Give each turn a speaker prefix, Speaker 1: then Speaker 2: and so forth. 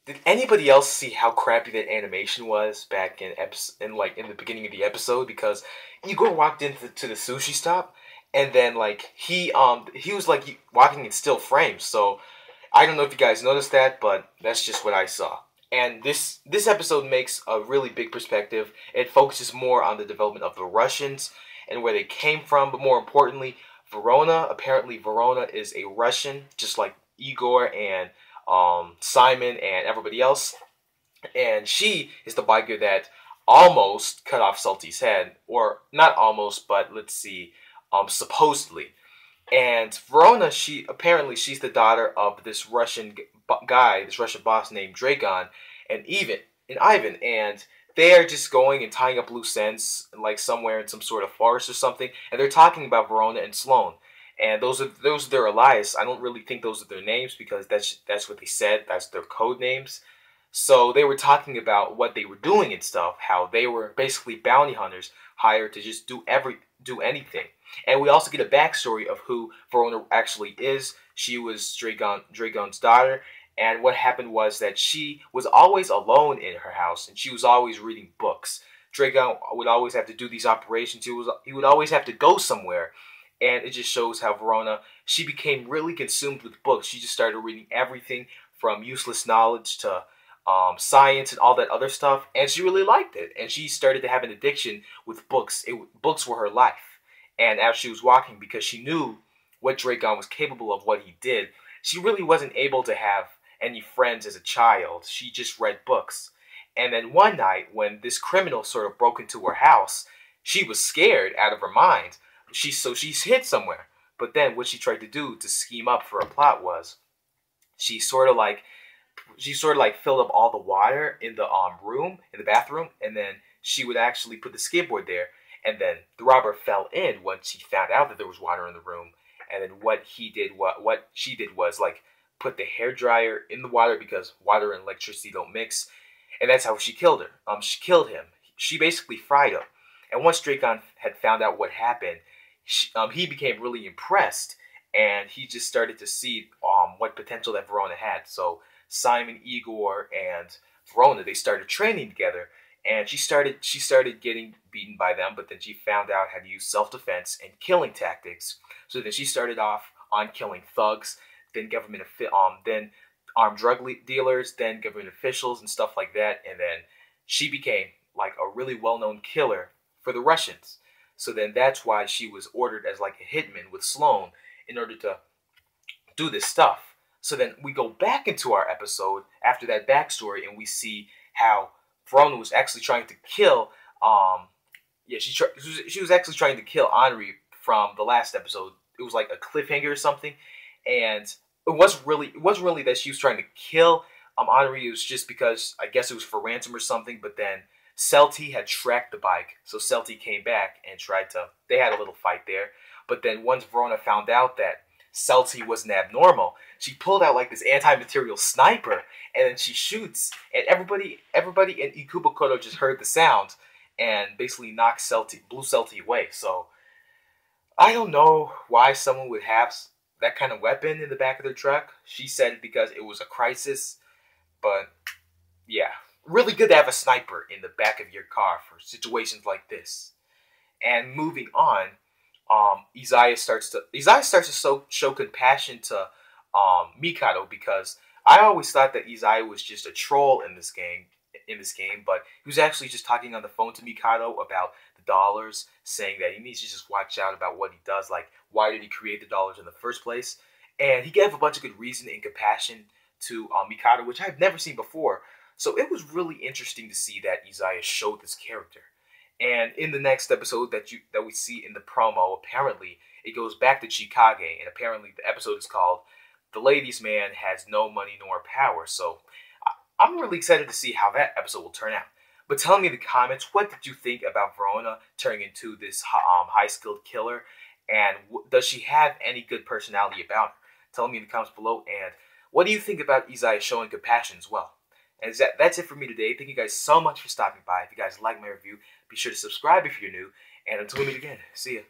Speaker 1: Did anybody else see how crappy that animation was back in the beginning of the episode? Because Igor walked into the sushi stop, and then like he was like walking in still frames. So I don't know if you guys noticed that, but that's just what I saw. And this episode makes a really big perspective. It focuses more on the development of the Russians and where they came from, but more importantly, Verona. Apparently, Verona is a Russian, just like Igor and Simon and everybody else. And she is the biker that almost cut off Salty's head, or not almost, but let's see, supposedly. And Verona, she's the daughter of this Russian guy, this Russian boss named Dragon, and Ivan, and they are just going and tying up loose ends, like somewhere in some sort of forest or something, and they're talking about Verona and Sloane. And those are their allies. I don't really think those are their names because that's what they said. That's their code names. So they were talking about what they were doing and stuff. How they were basically bounty hunters hired to just do anything. And we also get a backstory of who Verona actually is. She was Dragon's daughter, and what happened was that she was always alone in her house, and she was always reading books. Dragon would always have to do these operations. He would always have to go somewhere, and it just shows how Verona, she became really consumed with books. She just started reading everything from useless knowledge to science and all that other stuff, and she really liked it. And she started to have an addiction with books. Books were her life. And as she was walking, because she knew what Dragon was capable of, what he did, she really wasn't able to have any friends as a child. She just read books. And then one night, when this criminal sort of broke into her house, she was scared out of her mind. She's hid somewhere. But then what she tried to do to scheme up for a plot was she sort of like filled up all the water in the in the bathroom, and then she would actually put the skateboard there, and then the robber fell in once he found out that there was water in the room. And then what she did was like put the hair dryer in the water because water and electricity don't mix, and that's how she killed her. She killed him. She basically fried him. And once Dragon had found out what happened, he became really impressed, and he just started to see what potential that Verona had. So Simon, Igor, and Verona, they started training together, and she started getting beaten by them, but then she found out how to use self-defense and killing tactics. So then she started off on killing thugs, then then armed dealers, then government officials and stuff like that, and then she became like a really well-known killer for the Russians. So then that's why she was ordered as like a hitman with Sloane in order to do this stuff. So then we go back into our episode after that backstory, and we see how Verona was actually trying to kill. She was actually trying to kill Henri from the last episode. It was like a cliffhanger or something, and it wasn't really that she was trying to kill Henri. It was just because I guess it was for ransom or something. But then Celty had tracked the bike, so Celty came back and they had a little fight there. But then once Verona found out that Celty wasn't abnormal, she pulled out like this anti-material sniper, and then she shoots, and everybody in Ikubukuro just heard the sound, and basically blew Celty away. So I don't know why someone would have that kind of weapon in the back of their truck. She said because it was a crisis, but yeah, really good to have a sniper in the back of your car for situations like this. And moving on, Izaya starts to show compassion to Mikado, because I always thought that Izaya was just a troll in this game, but he was actually just talking on the phone to Mikado about the dollars, saying that he needs to just watch out about what he does, like why did he create the dollars in the first place. And he gave a bunch of good reason and compassion to Mikado, which I've never seen before. So it was really interesting to see that Izaya showed this character. And in the next episode that we see in the promo, apparently it goes back to Chikage, and apparently the episode is called "The Ladies' Man Has No Money Nor Power." So I'm really excited to see how that episode will turn out. But tell me in the comments, what did you think about Verona turning into this high-skilled killer, and does she have any good personality about her? Tell me in the comments below, and what do you think about Izaya showing compassion as well? And that's it for me today. Thank you guys so much for stopping by. If you guys like my review, be sure to subscribe if you're new. And until we meet again, see ya.